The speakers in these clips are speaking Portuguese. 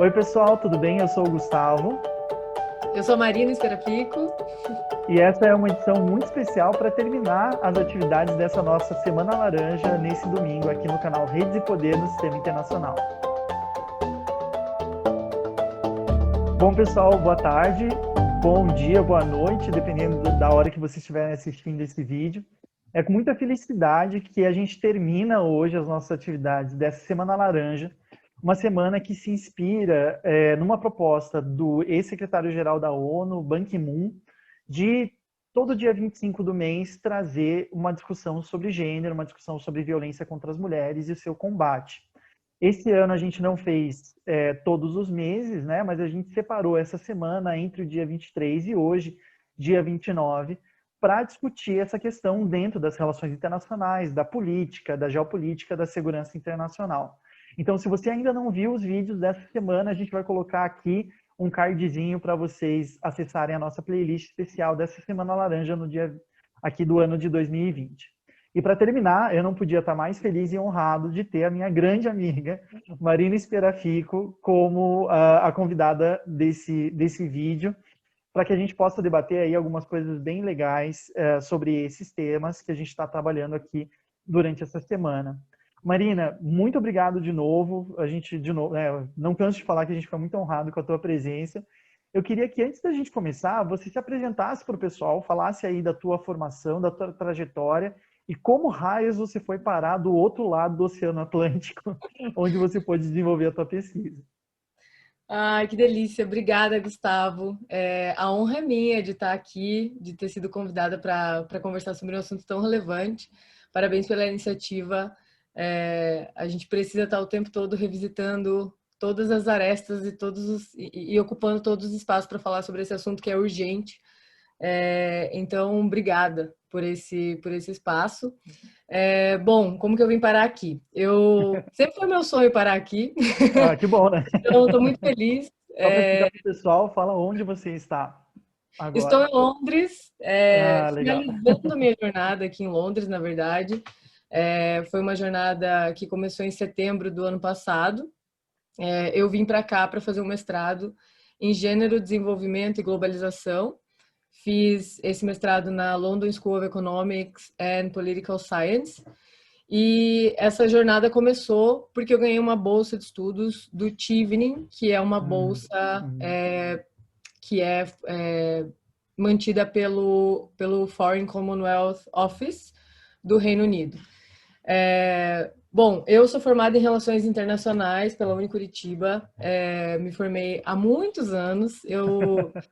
Oi, pessoal, tudo bem? Eu sou o Gustavo Eu sou a Marina Esperafico. e essa é uma edição muito especial para terminar as atividades dessa nossa Semana Laranja nesse domingo aqui no canal Redes e Poder no Sistema Internacional. Bom, pessoal, boa tarde, bom dia, boa noite, dependendo da hora que vocês estiverem assistindo esse vídeo. É com muita felicidade que a gente termina hoje as nossas atividades dessa Semana Laranja, uma semana que se inspira numa proposta do ex-secretário-geral da ONU, Ban Ki-moon, de todo dia 25 do mês trazer uma discussão sobre gênero, uma discussão sobre violência contra as mulheres e o seu combate. Esse ano a gente não fez todos os meses, né? Mas a gente separou essa semana entre o dia 23 e hoje, dia 29, para discutir essa questão dentro das relações internacionais, da política, da geopolítica, da segurança internacional. Então, se você ainda não viu os vídeos dessa semana, a gente vai colocar aqui um cardzinho para vocês acessarem a nossa playlist especial dessa Semana Laranja no dia aqui do ano de 2020. E para terminar, eu não podia estar mais feliz e honrado de ter a minha grande amiga, Marina Esperafico, como a convidada desse vídeo, para que a gente possa debater aí algumas coisas bem legais sobre esses temas que a gente está trabalhando aqui durante essa semana. Marina, muito obrigado de novo. A gente, de novo, não canso de falar que a gente fica muito honrado com a tua presença. Eu queria que, antes da gente começar, você se apresentasse para o pessoal, falasse aí da tua formação, da tua trajetória e como raios você foi parar do outro lado do Oceano Atlântico, onde você pôde desenvolver a tua pesquisa. Ai, que delícia. Obrigada, Gustavo. A honra é minha de estar aqui, de ter sido convidada para conversar sobre um assunto tão relevante. Parabéns pela iniciativa. A gente precisa estar o tempo todo revisitando todas as arestas e ocupando todos os espaços para falar sobre esse assunto que é urgente. Então, obrigada por esse espaço. Bom, como que eu vim parar aqui? Sempre foi meu sonho parar aqui, Ah, que bom, né? então estou muito feliz. Só para explicar para o pessoal, fala onde você está Estou agora. em Londres, Ah, legal. finalizando minha jornada aqui em Londres, na verdade. Foi uma jornada que começou em setembro do ano passado. Eu vim para cá para fazer um mestrado em Gênero, Desenvolvimento e Globalização. Fiz esse mestrado na London School of Economics and Political Science. E essa jornada começou porque eu ganhei uma bolsa de estudos do Chevening, que é uma Hum, bolsa hum, que é mantida pelo Foreign Commonwealth Office do Reino Unido. Bom, eu sou formada em Relações Internacionais pela Unicuritiba, me formei há muitos anos, eu Não pode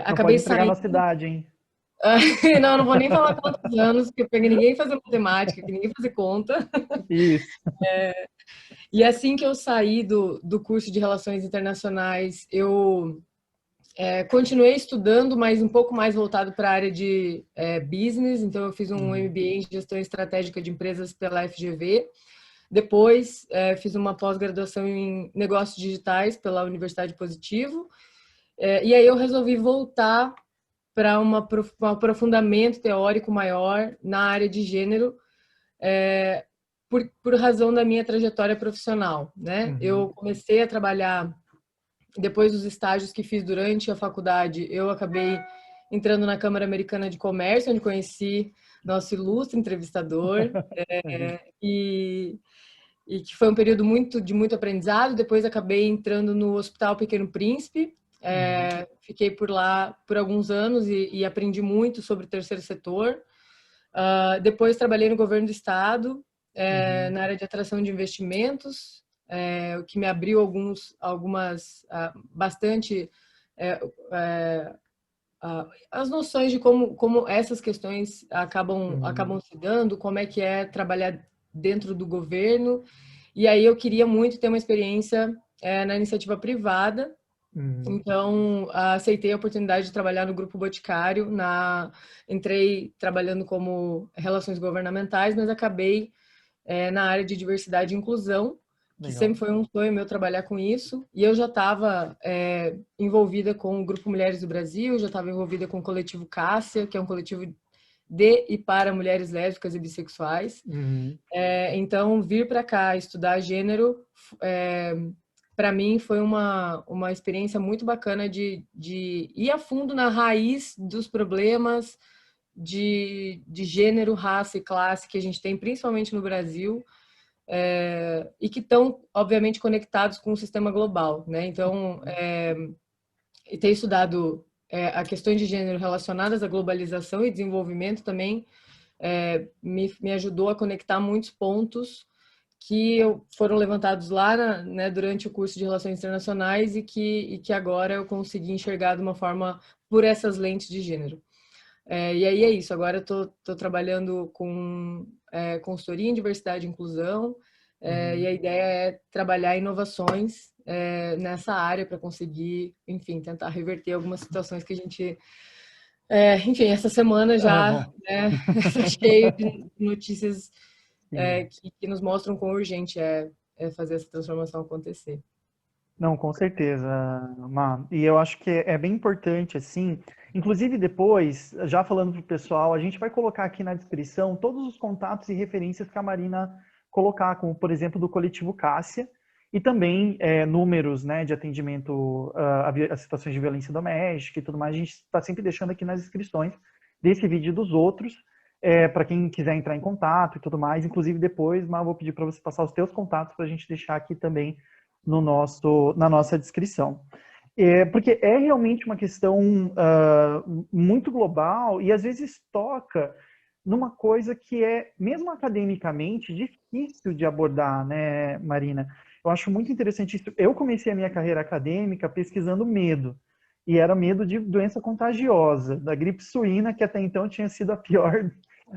acabei entregar saindo. nossa idade, hein? Não, não vou nem falar quantos anos, porque eu peguei ninguém fazer matemática, que ninguém fazer conta. Isso. E assim que eu saí do curso de Relações Internacionais, eu continuei estudando, mas um pouco mais voltado para a área de business. Então, eu fiz um Hum, MBA em Gestão Estratégica de Empresas pela FGV. Depois, fiz uma pós-graduação em Negócios Digitais pela Universidade Positivo. E aí, eu resolvi voltar para um aprofundamento teórico maior na área de gênero, por razão da minha trajetória profissional, né? Eu uhum. comecei a trabalhar depois dos estágios que fiz durante a faculdade. Eu acabei entrando na Câmara Americana de Comércio, onde conheci nosso ilustre entrevistador, e, e que foi um período de muito aprendizado. Depois acabei entrando no Hospital Pequeno Príncipe, Uhum, fiquei por lá por alguns anos e aprendi muito sobre o terceiro setor. Depois trabalhei no governo do estado, uhum, na área de atração de investimentos, o que me abriu bastante é, é, as noções de como essas questões acabam uhum, se dando, como é que é trabalhar dentro do governo. E aí eu queria muito ter uma experiência na iniciativa privada, uhum. então, aceitei a oportunidade de trabalhar no Grupo Boticário. Entrei trabalhando como relações governamentais, mas acabei na área de diversidade e inclusão, que sempre Legal. foi um sonho meu trabalhar com isso. E eu já estava envolvida com o Grupo Mulheres do Brasil, já estava envolvida com o coletivo Cássia, que é um coletivo de e para mulheres lésbicas e bissexuais. Uhum, Então, vir para cá estudar gênero para mim foi uma experiência muito bacana de ir a fundo na raiz dos problemas de gênero, raça e classe que a gente tem, principalmente no Brasil, e que estão, obviamente, conectados com o sistema global, né? Então, e ter estudado a questões de gênero relacionadas à globalização e desenvolvimento também me ajudou a conectar muitos pontos que foram levantados lá, né, durante o curso de Relações Internacionais e que agora eu consegui enxergar de uma forma por essas lentes de gênero. E aí é isso, agora eu tô trabalhando com consultoria em diversidade e inclusão, e a ideia é trabalhar inovações nessa área para conseguir, enfim, tentar reverter algumas situações que a gente... enfim, essa semana já, Bom. né, está cheio de notícias Sim. que nos mostram quão urgente é fazer essa transformação acontecer. Não, com certeza, Má. E eu acho que é bem importante, assim. Inclusive, depois, já falando para o pessoal, a gente vai colocar aqui na descrição todos os contatos e referências que a Marina colocar, como, por exemplo, do coletivo Cássia, e também números, né, de atendimento a situações de violência doméstica e tudo mais. A gente está sempre deixando aqui nas descrições desse vídeo e dos outros, para quem quiser entrar em contato e tudo mais. Inclusive, depois, Má, eu vou pedir para você passar os teus contatos para a gente deixar aqui também na nossa descrição. Porque é realmente uma questão muito global e às vezes toca numa coisa que é, mesmo academicamente, difícil de abordar, né, Marina? Eu acho muito interessante isso. Eu comecei a minha carreira acadêmica pesquisando medo, e era medo de doença contagiosa, da gripe suína, que até então tinha sido a pior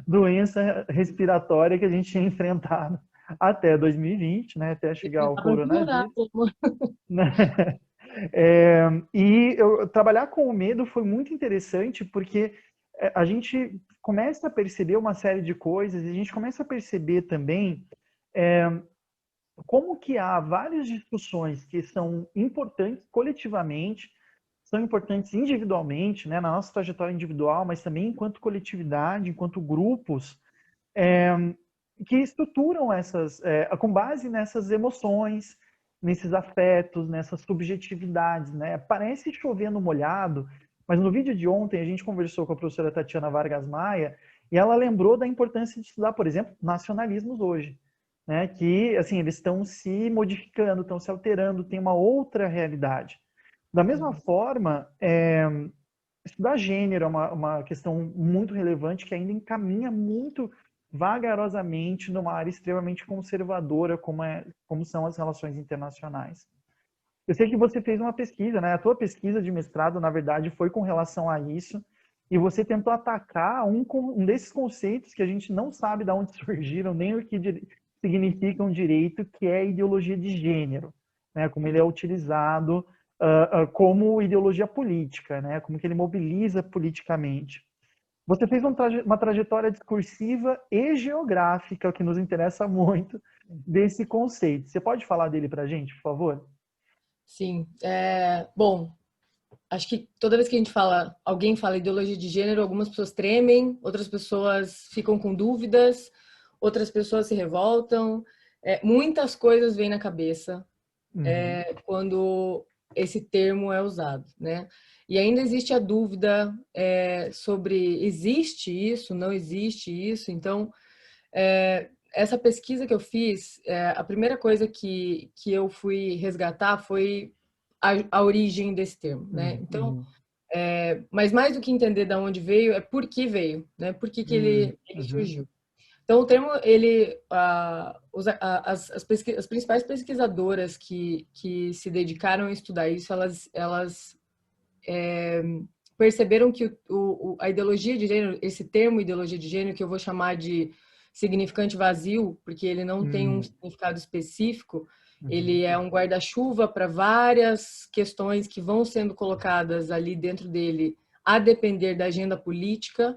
doença respiratória que a gente tinha enfrentado até 2020, né, até chegar ao Piorar, coronavírus. E trabalhar com o medo foi muito interessante porque a gente começa a perceber uma série de coisas e a gente começa a perceber também como que há várias discussões que são importantes coletivamente, são importantes individualmente, né, na nossa trajetória individual, mas também enquanto coletividade, enquanto grupos, que estruturam essas, com base nessas emoções, nesses afetos, nessas subjetividades, né? Parece chover no molhado, mas no vídeo de ontem a gente conversou com a professora Tatiana Vargas Maia e ela lembrou da importância de estudar, por exemplo, nacionalismos hoje, né? Que assim eles estão se modificando, estão se alterando, tem uma outra realidade. Da mesma forma, estudar gênero é uma questão muito relevante que ainda encaminha muito vagarosamente numa área extremamente conservadora como são as relações internacionais. Eu sei que você fez uma pesquisa, né? A tua pesquisa de mestrado, na verdade, foi com relação a isso, e você tentou atacar um desses conceitos que a gente não sabe de onde surgiram, nem o que significam direito, que é a ideologia de gênero, né? Como ele é utilizado como ideologia política, né? Como que ele mobiliza politicamente. Você fez uma trajetória discursiva e geográfica, que nos interessa muito, desse conceito. Você pode falar dele para a gente, por favor? Sim. Bom, acho que toda vez que a gente fala, alguém fala ideologia de gênero, algumas pessoas tremem, outras pessoas ficam com dúvidas, outras pessoas se revoltam. Muitas coisas vêm na cabeça Uhum. quando esse termo é usado, né? E ainda existe a dúvida sobre existe isso, não existe isso. Então, essa pesquisa que eu fiz, a primeira coisa que eu fui resgatar foi a origem desse termo, né? Então, Uhum. mas mais do que entender de onde veio, é por que veio, né? Por que ele Uhum. surgiu. Então, o termo, ele, as principais pesquisadoras que se dedicaram a estudar isso, elas perceberam que a ideologia de gênero, esse termo ideologia de gênero, que eu vou chamar de significante vazio, porque ele não tem um Uhum. significado específico, Uhum. ele é um guarda-chuva para várias questões que vão sendo colocadas ali dentro dele, a depender da agenda política.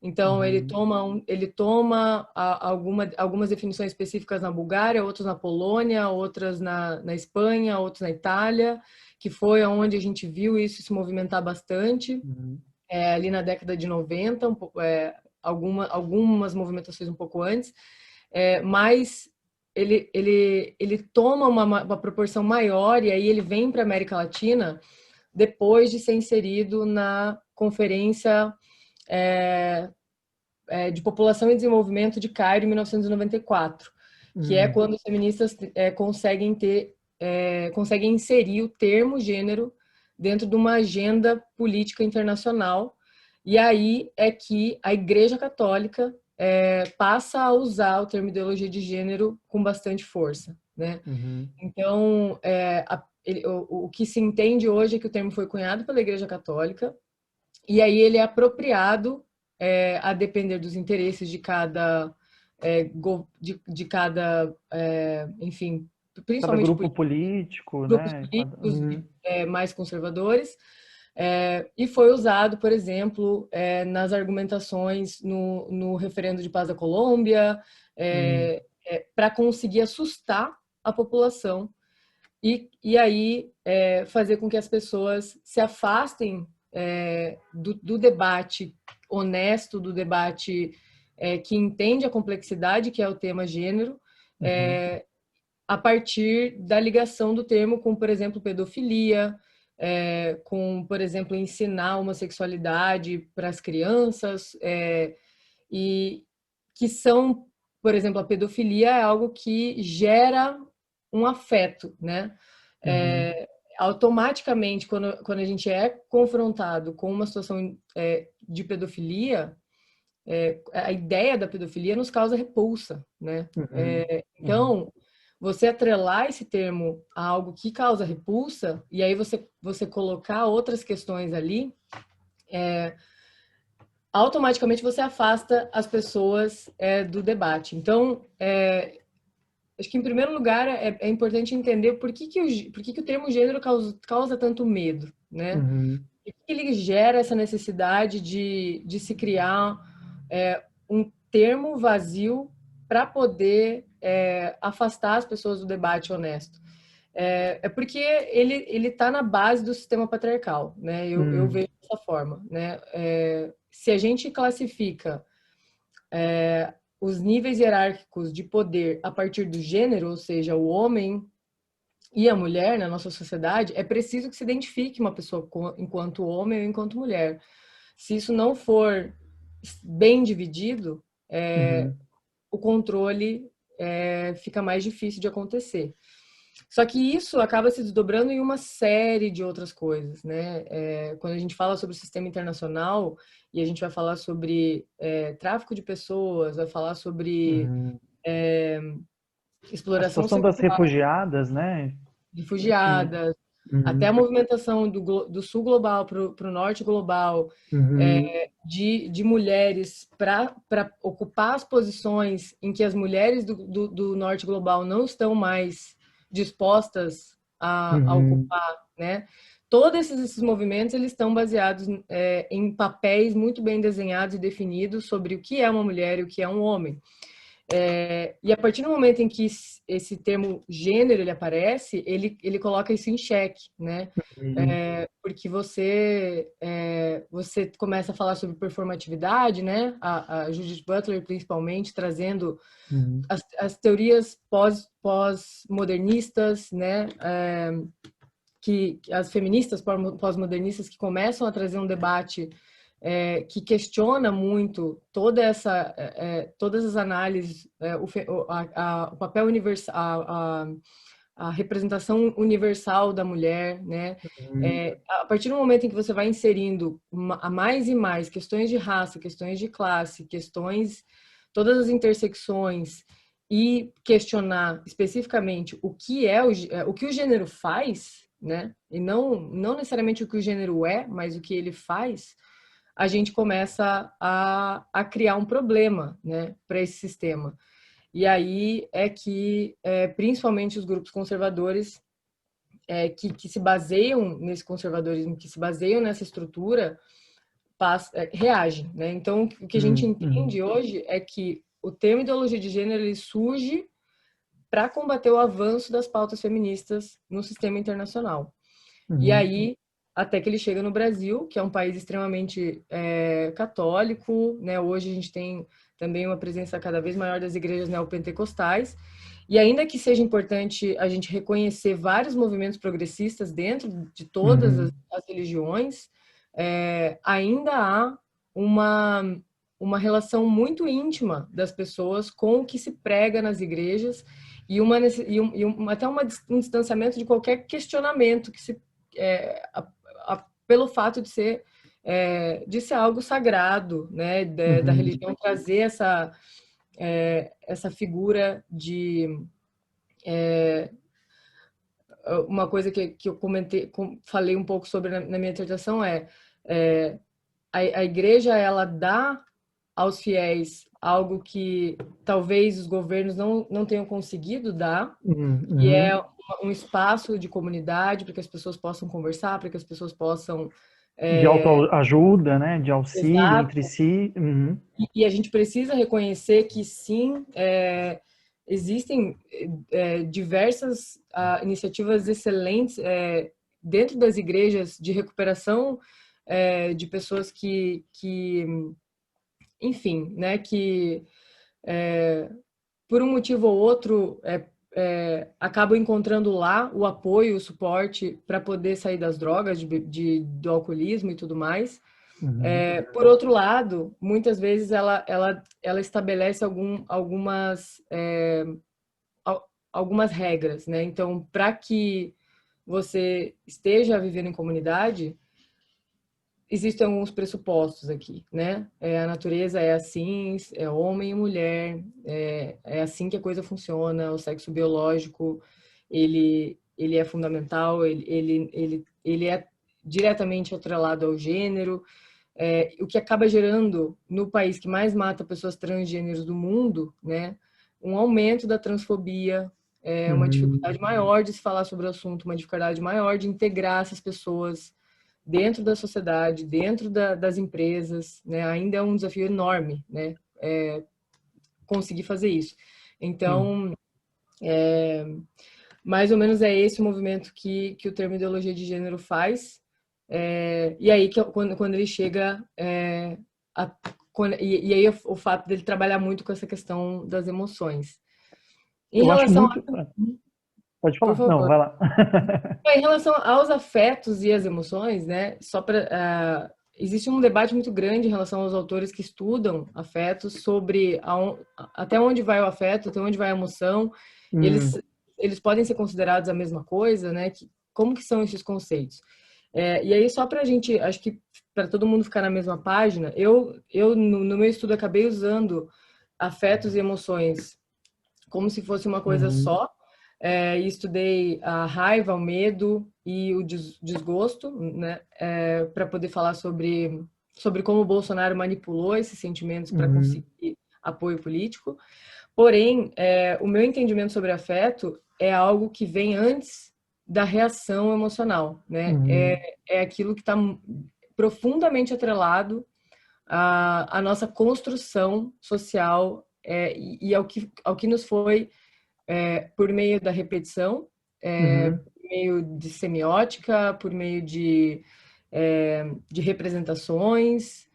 Então, Uhum. ele toma algumas definições específicas na Bulgária, outras na Polônia, outras na Espanha, outras na Itália, que foi onde a gente viu isso se movimentar bastante, Uhum. ali na década de 90, algumas movimentações um pouco antes, mas ele toma uma proporção maior e aí ele vem para a América Latina depois de ser inserido na Conferência de População e Desenvolvimento de Cairo, em 1994, que é quando os feministas conseguem inserir o termo gênero dentro de uma agenda política internacional. E aí é que a Igreja Católica passa a usar o termo ideologia de gênero com bastante força, né? Então, o que se entende hoje é que o termo foi cunhado pela Igreja Católica e aí ele é apropriado a depender dos interesses de cada, enfim, Cada principalmente grupo político, grupos né? políticos mais conservadores, e foi usado, por exemplo, nas argumentações no referendo de paz da Colômbia, para conseguir assustar a população e aí fazer com que as pessoas se afastem do debate honesto, do debate que entende a complexidade que é o tema gênero, a partir da ligação do termo com, por exemplo, pedofilia, com, por exemplo, ensinar homossexualidade para as crianças, e que são, por exemplo, a pedofilia é algo que gera um afeto, né? Automaticamente, quando a gente é confrontado com uma situação de pedofilia, a ideia da pedofilia nos causa repulsa, né? Então, você atrelar esse termo a algo que causa repulsa, e aí você colocar outras questões ali, automaticamente você afasta as pessoas do debate. Então, acho que, em primeiro lugar, é importante entender por que o termo gênero causa tanto medo, né? Por que ele gera essa necessidade de se criar um termo vazio para poder afastar as pessoas do debate honesto. Porque ele está na base do sistema patriarcal, né? Eu vejo dessa forma, né? Se a gente classifica os níveis hierárquicos de poder a partir do gênero, ou seja, o homem e a mulher na nossa sociedade, é preciso que se identifique uma pessoa enquanto homem ou enquanto mulher. Se isso não for bem dividido, o controle fica mais difícil de acontecer. Só que isso acaba se desdobrando em uma série de outras coisas, né? Quando a gente fala sobre o sistema internacional e a gente vai falar sobre tráfico de pessoas, vai falar sobre A exploração situação das sexual, refugiadas, né? Que, refugiadas, até a movimentação do sul global para o norte global, de mulheres para ocupar as posições em que as mulheres do norte global não estão mais dispostas a ocupar, né? Todos esses movimentos eles estão baseados em papéis muito bem desenhados e definidos sobre o que é uma mulher e o que é um homem. E a partir do momento em que esse termo gênero ele aparece, ele coloca isso em xeque, né? Porque você começa a falar sobre performatividade, né? A Judith Butler, principalmente, trazendo as teorias pós-modernistas, né? Que as feministas pós-modernistas que começam a trazer um debate que questiona muito todas as análises, o papel universal, a representação universal da mulher, né? A partir do momento em que você vai inserindo a mais e mais questões de raça, questões de classe, todas as intersecções e questionar especificamente o que o gênero faz, né? E não necessariamente o que o gênero é, mas o que ele faz, a gente começa a criar um problema, né, para esse sistema. E aí é que, principalmente os grupos conservadores, que se baseiam nesse conservadorismo, que se baseiam nessa estrutura, reagem, né? Então, o que a gente entende hoje é que o termo ideologia de gênero ele surge para combater o avanço das pautas feministas no sistema internacional. E aí, até que ele chega no Brasil, que é um país extremamente católico, né? Hoje a gente tem também uma presença cada vez maior das igrejas neopentecostais, E ainda que seja importante a gente reconhecer vários movimentos progressistas dentro de todas Uhum. as religiões, ainda há uma, uma relação muito íntima das pessoas com o que se prega nas igrejas e até um distanciamento de qualquer questionamento que se pelo fato de ser algo sagrado, né, da Uhum. religião trazer essa figura de uma coisa que eu falei um pouco sobre na minha dissertação é a igreja ela dá aos fiéis algo que talvez os governos não tenham conseguido dar, que Uhum. é um espaço de comunidade para que as pessoas possam conversar, para que as pessoas possam De autoajuda, né? De auxílio entre exato. si. Uhum. E a gente precisa reconhecer que sim, existem diversas iniciativas excelentes dentro das igrejas de recuperação de pessoas enfim, né, que por um motivo ou outro acabam encontrando lá o apoio, o suporte para poder sair das drogas, do alcoolismo e tudo mais. Uhum. Por outro lado, muitas vezes ela estabelece algumas regras, né? Então, para que você esteja vivendo em comunidade, existem alguns pressupostos aqui, né? A natureza é assim, é homem e mulher, é assim que a coisa funciona, o sexo biológico, ele é fundamental, ele é diretamente atrelado ao gênero, o que acaba gerando, no país que mais mata pessoas transgêneros do mundo, né, um aumento da transfobia, uma Uhum. dificuldade maior de se falar sobre o assunto, uma dificuldade maior de integrar essas pessoas dentro da sociedade, dentro das empresas, né, ainda é um desafio enorme, né, conseguir fazer isso. Sim. Então, mais ou menos é esse o movimento que o termo ideologia de gênero faz. E aí, quando ele chega. A, e aí, o fato dele trabalhar muito com essa questão das emoções. Em Eu acho relação. muito. Pode Por falar? Não, favor. vai lá. Em relação aos afetos e às emoções, né? Só para. Existe um debate muito grande em relação aos autores que estudam afetos sobre até onde vai o afeto, até onde vai a emoção. Eles, Hum. eles podem ser considerados a mesma coisa, né? Como que são esses conceitos? E aí, só para a gente, acho que para todo mundo ficar na mesma página, eu no meu estudo acabei usando afetos e emoções como se fosse uma coisa Uhum. só. E estudei a raiva, o medo e o desgosto, né, para poder falar sobre como o Bolsonaro manipulou esses sentimentos para Uhum. conseguir apoio político. Porém, o meu entendimento sobre afeto é algo que vem antes da reação emocional, né? Uhum. É aquilo que está profundamente atrelado à nossa construção social e ao que nos foi por meio da repetição, Uhum. por meio de semiótica, por meio de representações,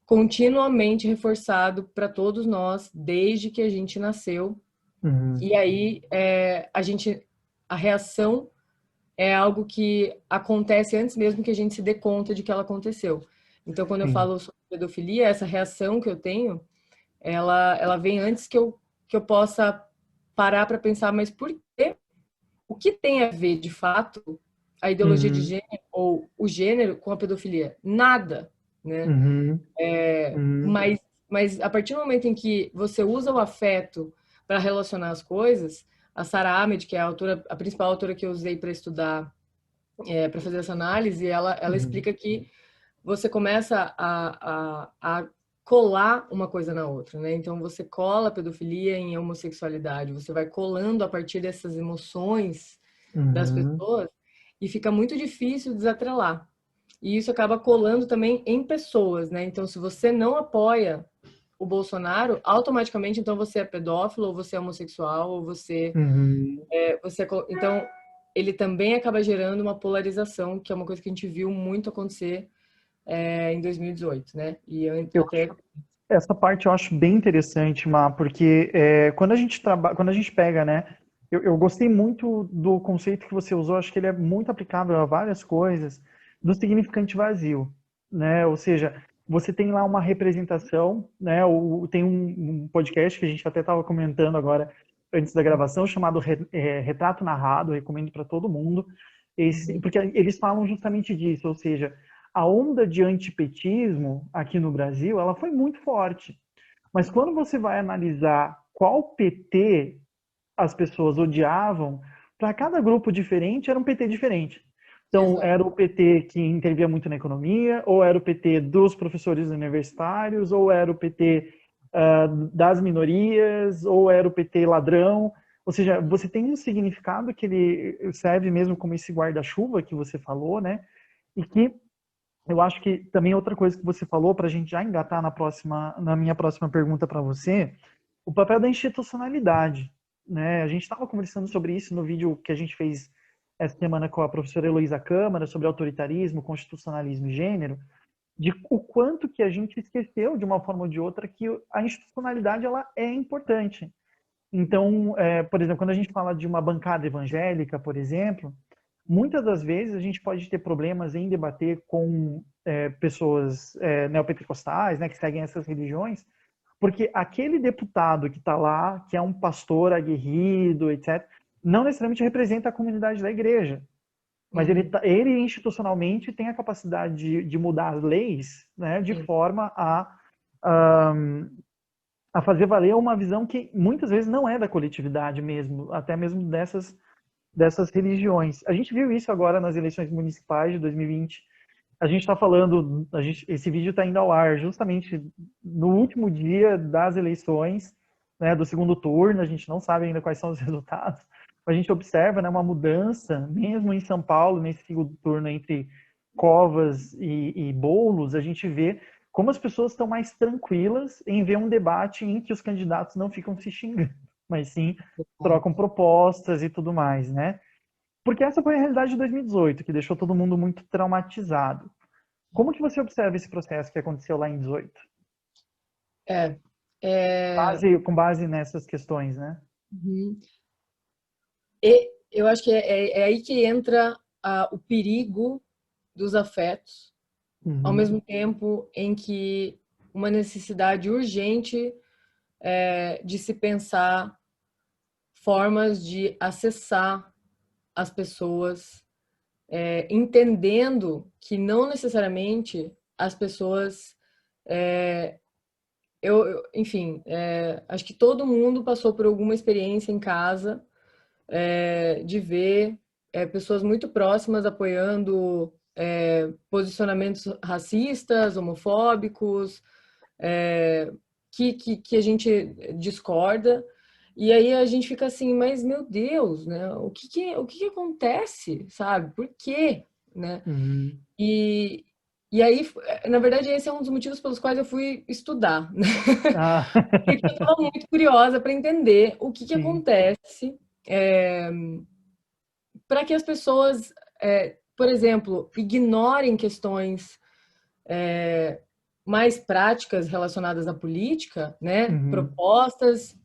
continuamente reforçado para todos nós desde que a gente nasceu. Uhum. E aí a reação é algo que acontece antes mesmo que a gente se dê conta de que ela aconteceu. Então, quando eu Sim. falo sobre pedofilia, essa reação que eu tenho, ela vem antes que eu possa parar para pensar, mas por quê? O que tem a ver, de fato, a ideologia de Uhum. gênero ou o gênero com a pedofilia? Nada, né? Uhum. Uhum. Mas a partir do momento em que você usa o afeto para relacionar as coisas, a Sarah Ahmed, que é a principal autora que eu usei para estudar, para fazer essa análise, ela Uhum. explica que você começa a colar uma coisa na outra, né? Então você cola a pedofilia em homossexualidade, você vai colando a partir dessas emoções das Uhum. pessoas e fica muito difícil desatrelar. E isso acaba colando também em pessoas, né? Então, se você não apoia o Bolsonaro, automaticamente então você é pedófilo, ou você é homossexual, ou Uhum. então ele também acaba gerando uma polarização, que é uma coisa que a gente viu muito acontecer em 2018, né? E Eu até Essa parte eu acho bem interessante, Má, porque quando a gente pega, né, eu gostei muito do conceito que você usou, acho que ele é muito aplicável a várias coisas, do significante vazio, né? Ou seja, você tem lá uma representação, né? Tem um podcast que a gente até estava comentando agora antes da gravação, chamado Retrato Narrado, recomendo para todo mundo, Uhum. porque eles falam justamente disso, ou seja, a onda de antipetismo aqui no Brasil, ela foi muito forte. Mas quando você vai analisar qual PT as pessoas odiavam, para cada grupo diferente era um PT diferente. Então, Exato. era o PT que intervia muito na economia, ou era o PT dos professores universitários, ou era o PT das minorias, ou era o PT ladrão. Ou seja, você tem um significado que ele serve mesmo como esse guarda-chuva que você falou, né? E que eu acho que também outra coisa que você falou, para a gente já engatar na minha próxima pergunta para você, o papel da institucionalidade, né? A gente estava conversando sobre isso no vídeo que a gente fez essa semana com a professora Heloísa Câmara, sobre autoritarismo, constitucionalismo e gênero, de o quanto que a gente esqueceu, de uma forma ou de outra, que a institucionalidade ela é importante. Então, por exemplo, quando a gente fala de uma bancada evangélica, por exemplo, muitas das vezes a gente pode ter problemas em debater com pessoas neopentecostais, né, que seguem essas religiões, porque aquele deputado que está lá, que é um pastor aguerrido, etc., não necessariamente representa a comunidade da igreja, mas Uhum. ele institucionalmente tem a capacidade de mudar as leis, né, de Sim. forma a, a fazer valer uma visão que muitas vezes não é da coletividade mesmo, até mesmo dessas religiões. A gente viu isso agora nas eleições municipais de 2020. A gente está falando, esse vídeo está indo ao ar justamente no último dia das eleições, né, do segundo turno. A gente não sabe ainda quais são os resultados. A gente observa, né, uma mudança, mesmo em São Paulo, nesse segundo turno entre Covas e Boulos, a gente vê como as pessoas estão mais tranquilas em ver um debate em que os candidatos não ficam se xingando, mas sim trocam propostas e tudo mais, né? Porque essa foi a realidade de 2018, que deixou todo mundo muito traumatizado. Como que você observa esse processo que aconteceu lá em 18? É, é, Com base nessas questões, né? uhum. E eu acho que é aí que entra o perigo dos afetos, ao Uhum, mesmo tempo em que uma necessidade urgente de se pensar formas de acessar as pessoas, entendendo que não necessariamente as pessoas. Enfim, acho que todo mundo passou por alguma experiência em casa de ver pessoas muito próximas apoiando posicionamentos racistas, homofóbicos, que a gente discorda. E aí a gente fica assim, mas meu Deus, né? O que acontece, sabe? Por quê, né? uhum. E, e aí, na verdade, esse é um dos motivos pelos quais eu fui estudar, né? Ah, Porque eu estava muito curiosa para entender o que sim. acontece para que as pessoas, por exemplo, ignorem questões mais práticas relacionadas à política, né? Uhum,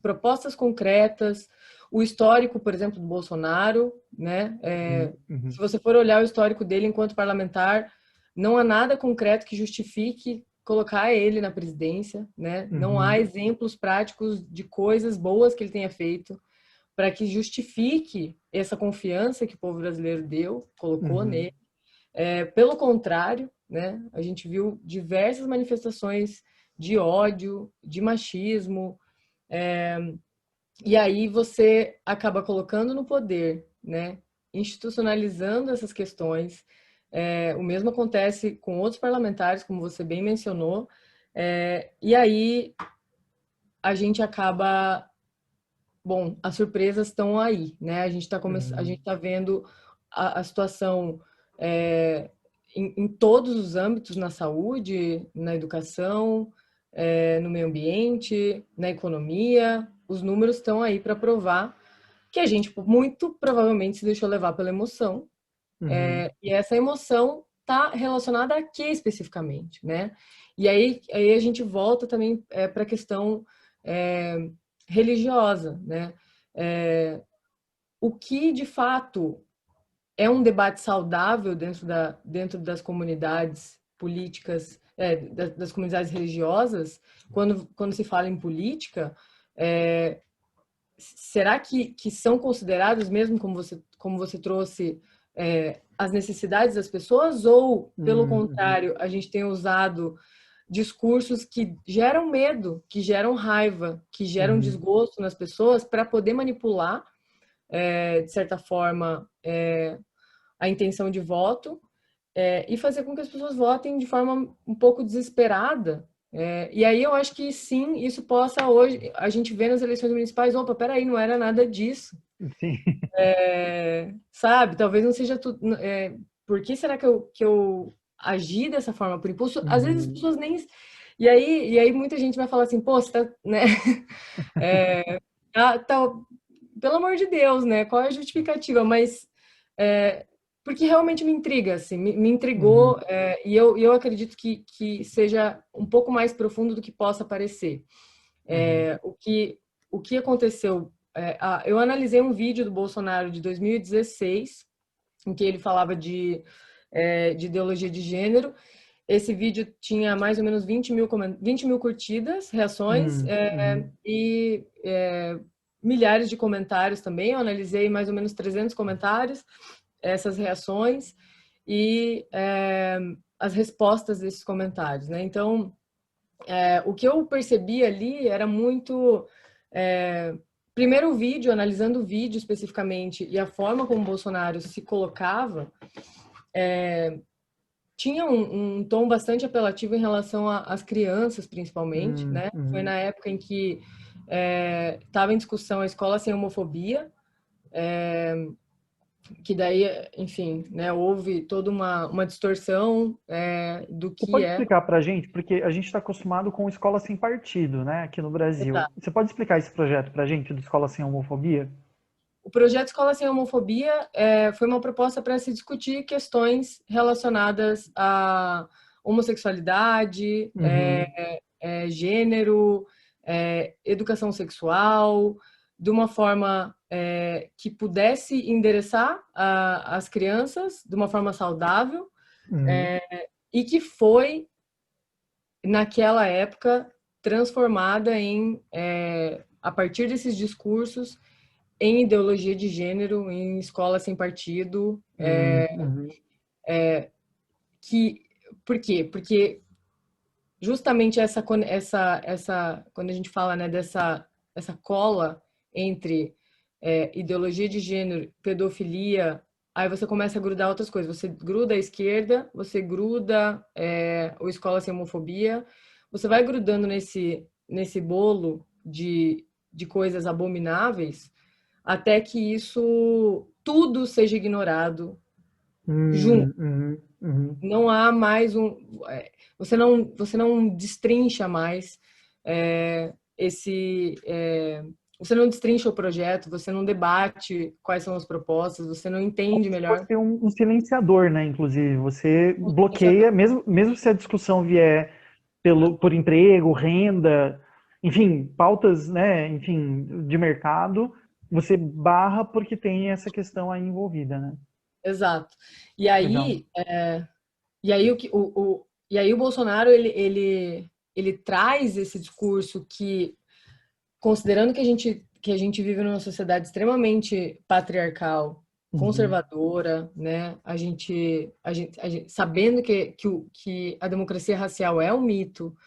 Propostas concretas, o histórico, por exemplo, do Bolsonaro, né? uhum, Se uhum, você for olhar o histórico dele enquanto parlamentar, não há nada concreto que justifique colocar ele na presidência, né? Não há uhum, exemplos práticos de coisas boas que ele tenha feito para que justifique essa confiança que o povo brasileiro deu, colocou uhum, nele. Pelo contrário, né, a gente viu diversas manifestações de ódio, de machismo, e aí você acaba colocando no poder, né, institucionalizando essas questões. O mesmo acontece com outros parlamentares, como você bem mencionou, e aí a gente acaba. Bom, as surpresas estão aí, né? A uhum, gente tá vendo a situação em todos os âmbitos, na saúde, na educação, no meio ambiente, na economia. Os números estão aí para provar que a gente muito provavelmente se deixou levar pela emoção. uhum, E essa emoção está relacionada a quê especificamente, né? E aí a gente volta também para a questão é, religiosa, né? É, o que de fato é um debate saudável dentro das comunidades políticas, das comunidades religiosas, quando se fala em política, será que são considerados, mesmo como você trouxe, as necessidades das pessoas, ou, pelo contrário, a gente tem usado discursos que geram medo, que geram raiva, que geram desgosto nas pessoas para poder manipular, de certa forma, a intenção de voto, e fazer com que as pessoas votem de forma um pouco desesperada. E aí eu acho que sim, isso possa hoje, a gente vê nas eleições municipais, opa, peraí, não era nada disso. Sim. Sabe, talvez não seja tudo. Por que será que eu agi dessa forma por impulso? Às vezes as pessoas nem. E aí muita gente vai falar assim, pô, você tá, né? Tá, pelo amor de Deus, né? Qual é a justificativa? Mas porque realmente me intriga, assim, me intrigou, e eu acredito que seja um pouco mais profundo do que possa parecer. O que aconteceu? Eu analisei um vídeo do Bolsonaro de 2016, em que ele falava de ideologia de gênero. Esse vídeo tinha mais ou menos 20 mil curtidas, reações, e milhares de comentários também. Eu analisei mais ou menos 300 comentários, essas reações e as respostas desses comentários, né? Então, o que eu percebi ali era muito... primeiro o vídeo, analisando o vídeo especificamente e a forma como o Bolsonaro se colocava, tinha um tom bastante apelativo em relação às crianças, principalmente, né? Foi na época em que estava em discussão a escola sem homofobia, que daí, enfim, né, houve toda uma distorção do Você que pode é. explicar para a gente, porque a gente está acostumado com Escola Sem Partido, né, aqui no Brasil. Exato. Você pode explicar esse projeto para a gente, do Escola Sem Homofobia? O projeto Escola Sem Homofobia foi uma proposta para se discutir questões relacionadas à homossexualidade, gênero, educação sexual, de uma forma que pudesse endereçar as crianças de uma forma saudável, e que foi, naquela época, transformada a partir desses discursos, em ideologia de gênero, em escola sem partido. Por quê? Porque justamente quando a gente fala, né, essa cola entre ideologia de gênero, pedofilia, aí você começa a grudar outras coisas. Você gruda a esquerda, você gruda o escola sem homofobia, você vai grudando nesse bolo de coisas abomináveis, até que isso tudo seja ignorado junto. Não há mais você não destrincha mais esse você não destrincha o projeto, você não debate quais são as propostas, você não entende Se melhor. fosse um silenciador, né, inclusive. Você bloqueia, mesmo se a discussão vier por emprego, renda, enfim, pautas, né, enfim, de mercado, você barra porque tem essa questão aí envolvida, né? Exato. E Legal. aí, o Bolsonaro ele traz esse discurso que, considerando que a gente vive numa sociedade extremamente patriarcal, conservadora, né? A gente sabendo que a democracia racial é um mito,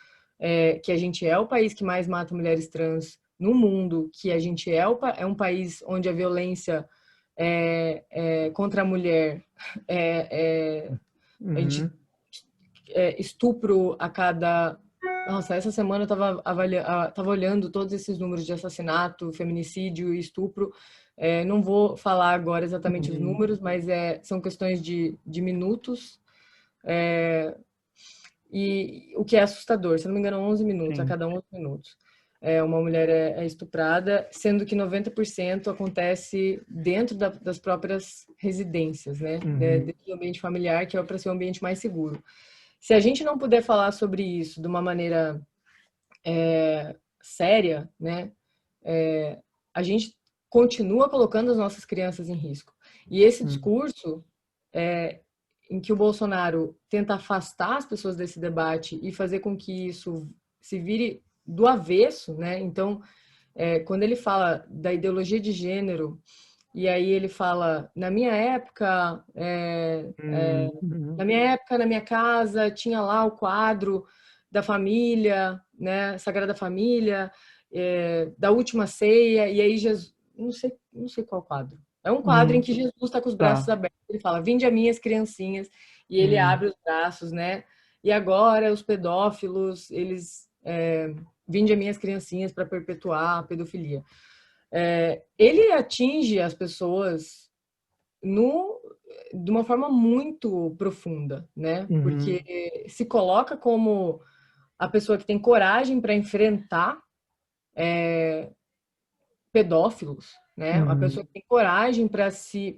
que a gente é o país que mais mata mulheres trans no mundo, que a gente é um país onde a violência contra a mulher a gente estupro a cada... Nossa, essa semana eu tava olhando todos esses números de assassinato, feminicídio e estupro. Não vou falar agora exatamente os números, mas são questões de minutos. E o que é assustador, se não me engano, 11 minutos, a Sim. cada 11 minutos. Uma mulher é estuprada, sendo que 90% acontece dentro das próprias residências, né? Dentro do ambiente familiar, que é para ser um ambiente mais seguro. Se a gente não puder falar sobre isso de uma maneira séria, né? A gente continua colocando as nossas crianças em risco. E esse Uhum. discurso em que o Bolsonaro tenta afastar as pessoas desse debate e fazer com que isso se vire do avesso, né? Então, quando ele fala da ideologia de gênero, e aí ele fala, Uhum. na minha casa, tinha lá o quadro da família, né? Sagrada Família, da última ceia, e aí Jesus, não sei qual quadro. É um quadro em Uhum. que Jesus está com os braços Tá. abertos, ele fala, vinde a minhas criancinhas, e ele Uhum. abre os braços, né? E agora os pedófilos, vinde a minhas criancinhas para perpetuar a pedofilia. Ele atinge as pessoas no, de uma forma muito profunda, né? Uhum. Porque se coloca como a pessoa que tem coragem para enfrentar pedófilos, né? A pessoa Uhum. que tem coragem para se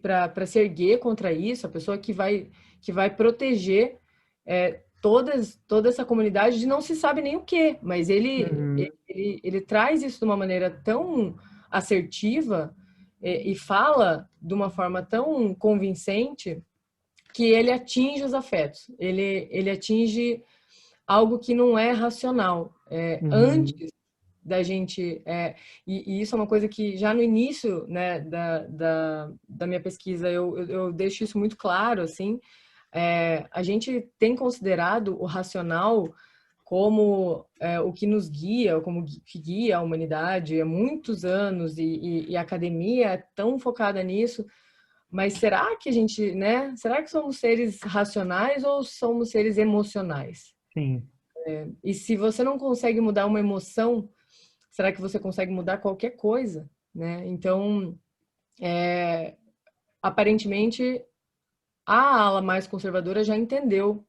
erguer contra isso, a pessoa que vai proteger toda essa comunidade de não se sabe nem o que, mas Uhum. ele traz isso de uma maneira tão assertiva e fala de uma forma tão convincente que ele atinge os afetos, ele atinge algo que não é racional. Uhum. Antes da gente. E isso é uma coisa que já no início, né, da minha pesquisa eu deixo isso muito claro, assim. A gente tem considerado o racional como o que nos guia, como que guia a humanidade há muitos anos, e a academia é tão focada nisso, mas será que a gente, né? Será que somos seres racionais ou somos seres emocionais? Sim. E se você não consegue mudar uma emoção, será que você consegue mudar qualquer coisa, né? Então, aparentemente, a ala mais conservadora já entendeu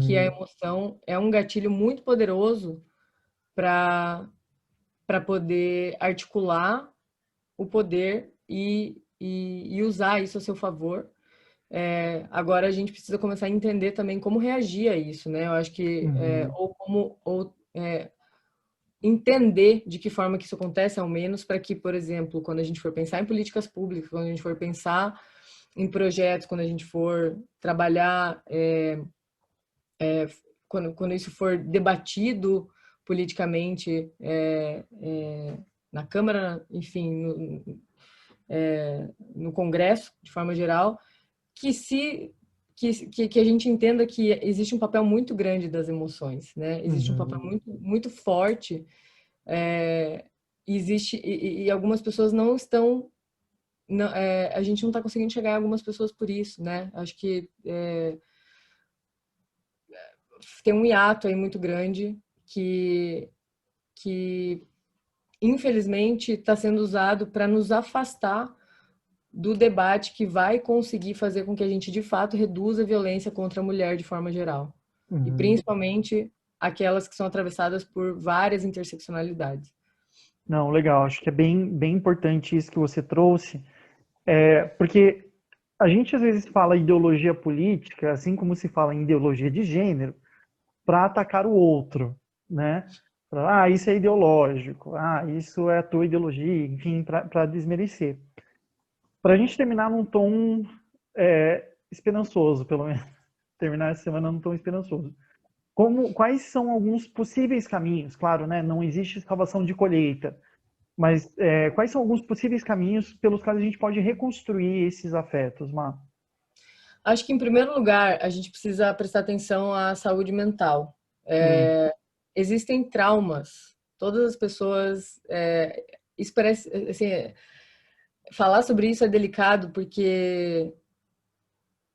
que a Uhum. emoção é um gatilho muito poderoso para poder articular o poder e usar isso a seu favor. Agora a gente precisa começar a entender também como reagir a isso, né? Eu acho que Uhum. entender de que forma que isso acontece, ao menos, para que, por exemplo, quando a gente for pensar em políticas públicas, quando a gente for pensar em projetos, quando a gente for trabalhar, quando isso for debatido politicamente na Câmara, enfim, no Congresso, de forma geral, que se que a gente entenda que existe um papel muito grande das emoções, né? Existe um papel Uhum. muito forte. É, existe e algumas pessoas não estão não, a gente não está conseguindo chegar a algumas pessoas por isso, né? Acho que tem um hiato aí muito grande que infelizmente está sendo usado para nos afastar do debate que vai conseguir fazer com que a gente de fato reduza a violência contra a mulher de forma geral, e Uhum. principalmente aquelas que são atravessadas por várias interseccionalidades. Não, legal. Acho que é bem importante isso que você trouxe, porque a gente às vezes fala ideologia política, assim como se fala em ideologia de gênero, para atacar o outro, né? Isso é ideológico, isso é a tua ideologia, enfim, para desmerecer. Para a gente terminar num tom esperançoso, pelo menos, terminar essa semana num tom esperançoso. Quais são alguns possíveis caminhos? Claro, né? Não existe salvação de colheita, mas quais são alguns possíveis caminhos pelos quais a gente pode reconstruir esses afetos, Má? Acho que, em primeiro lugar, a gente precisa prestar atenção à saúde mental. Hum. Existem traumas. Todas as pessoas. Isso parece. Assim, falar sobre isso é delicado porque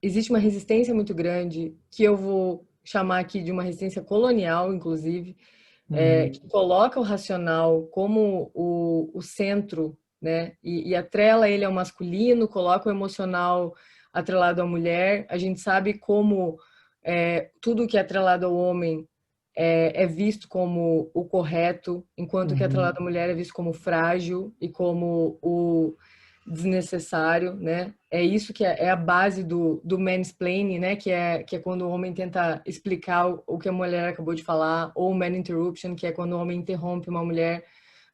existe uma resistência muito grande, que eu vou chamar aqui de uma resistência colonial, inclusive, Uhum. que coloca o racional como o centro, né? E atrela ele ao masculino, coloca o emocional atrelado à mulher. A gente sabe como tudo que é atrelado ao homem é visto como o correto, enquanto que Uhum. atrelado à mulher é visto como frágil e como o desnecessário, né? É isso que é a base do mansplaining, né? Que é quando o homem tenta explicar o que a mulher acabou de falar, ou o man interruption, que é quando o homem interrompe uma mulher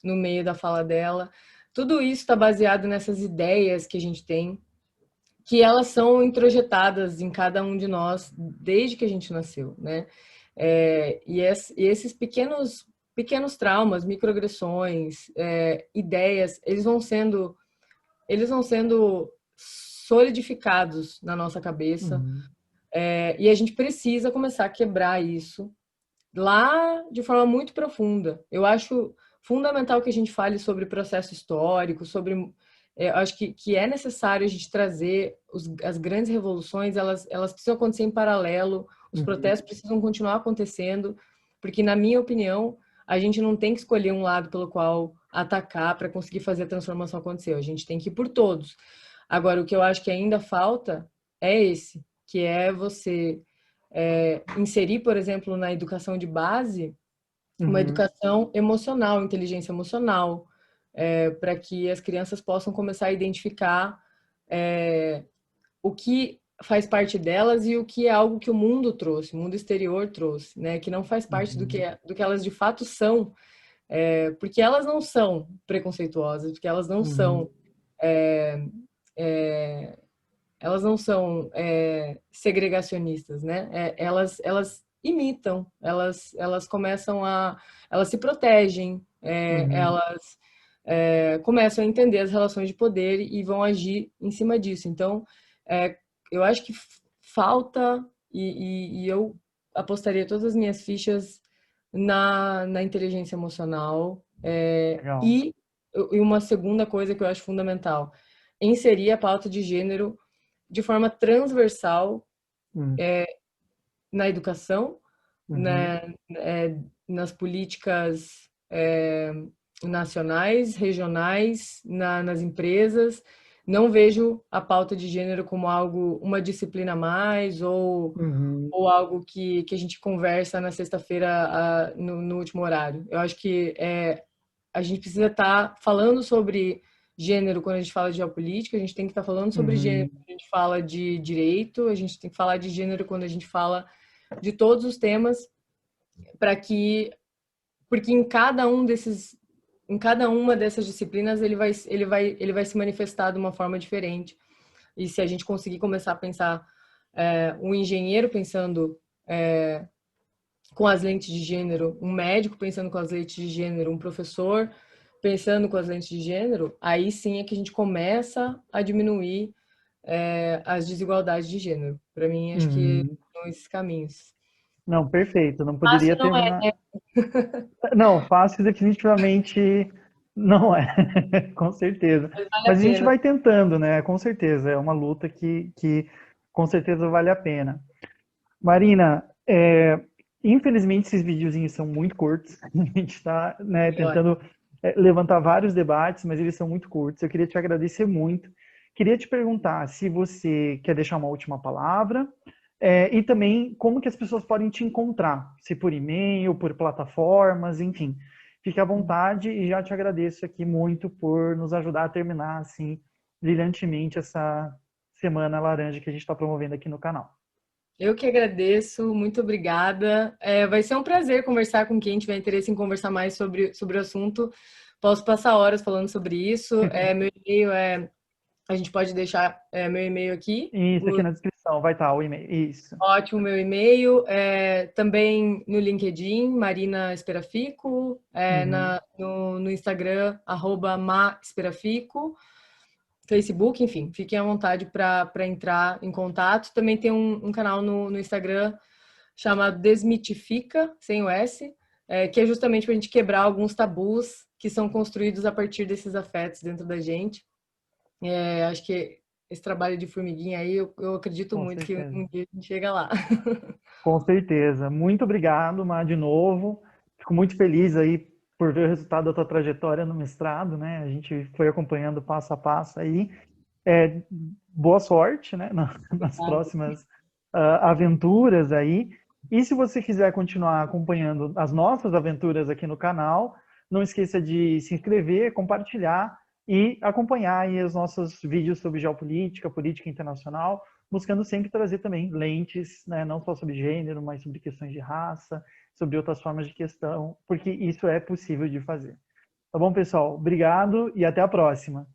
no meio da fala dela. tudo isso está baseado nessas ideias que a gente tem, que elas são introjetadas em cada um de nós desde que a gente nasceu, né? E esses pequenos traumas, microagressões, ideias, eles vão sendo solidificados na nossa cabeça, Uhum. e a gente precisa começar a quebrar isso lá de forma muito profunda. Eu acho fundamental que a gente fale sobre processo histórico, acho que é necessário a gente trazer as grandes revoluções, elas precisam acontecer em paralelo, os Uhum. protestos precisam continuar acontecendo, porque, na minha opinião, a gente não tem que escolher um lado pelo qual atacar para conseguir fazer a transformação acontecer. A gente tem que ir por todos. Agora, o que eu acho que ainda falta é que é você inserir, por exemplo, na educação de base, uma Uhum. educação emocional, inteligência emocional, para que as crianças possam começar a identificar o que faz parte delas e o que é algo que o mundo trouxe, o mundo exterior trouxe, né? Que não faz parte Uhum. do que elas de fato são, porque elas não são preconceituosas, porque elas não Uhum. são é, é, elas não são segregacionistas, né? Elas imitam, elas começam elas se protegem, Uhum. elas começam a entender as relações de poder e vão agir em cima disso. Então, eu acho que falta, e eu apostaria todas as minhas fichas na inteligência emocional, Legal. e uma segunda coisa que eu acho fundamental, inserir a pauta de gênero de forma transversal Uhum. na educação, Uhum. né, nas políticas nacionais, regionais, nas empresas. Não vejo a pauta de gênero como algo, uma disciplina a mais Uhum. ou algo que a gente conversa na sexta-feira no último horário. Eu acho que a gente precisa estar falando sobre gênero quando a gente fala de geopolítica, a gente tem que estar falando sobre gênero Uhum. quando a gente fala de direito, a gente tem que falar de gênero quando a gente fala de todos os temas, para que, porque em cada uma dessas disciplinas ele vai se manifestar de uma forma diferente. E se a gente conseguir começar a pensar um engenheiro pensando com as lentes de gênero, um médico pensando com as lentes de gênero, um professor pensando com as lentes de gênero, aí sim é que a gente começa a diminuir as desigualdades de gênero. Para mim, acho que Uhum. são esses caminhos. Não, perfeito. Não Fácil poderia não é, terminar. né? Não, fácil definitivamente não é, com certeza. Mas vale a Mas a gente pena. vai tentando, né? Com certeza. É uma luta que com certeza vale a pena. Marina, infelizmente esses videozinhos são muito curtos. A gente está, né, Melhor. tentando levantar vários debates, mas eles são muito curtos. Eu queria te agradecer muito. Queria te perguntar se você quer deixar uma última palavra, e também como que as pessoas podem te encontrar, se por e-mail, por plataformas, enfim. Fique à vontade e já te agradeço aqui muito por nos ajudar a terminar assim brilhantemente essa semana laranja que a gente está promovendo aqui no canal. Eu que agradeço, muito obrigada. Vai ser um prazer conversar com quem tiver interesse em conversar mais sobre o assunto. Posso passar horas falando sobre isso. Meu e-mail a gente pode deixar meu e-mail aqui. Isso aqui na descrição vai estar o e-mail. Isso. Ótimo, meu e-mail. Também no LinkedIn, Marina Esperafico. Uhum. No Instagram, @maesperafico. Facebook, enfim, fiquem à vontade para entrar em contato. Também tem um canal no Instagram chamado Desmitifica, sem o S, que é justamente para a gente quebrar alguns tabus que são construídos a partir desses afetos dentro da gente. Acho que esse trabalho de formiguinha aí, eu acredito Com muito que certeza. um dia a gente chega lá. Com certeza. Muito obrigado, Mar, de novo. Fico muito feliz aí por ver o resultado da tua trajetória no mestrado, né? A gente foi acompanhando passo a passo aí. É, boa sorte, né, nas próximas aventuras aí. E se você quiser continuar acompanhando as nossas aventuras aqui no canal, não esqueça de se inscrever, compartilhar e acompanhar aí os nossos vídeos sobre geopolítica, política internacional, buscando sempre trazer também lentes, né, não só sobre gênero, mas sobre questões de raça, sobre outras formas de questão, porque isso é possível de fazer. Tá bom, pessoal? Obrigado e até a próxima.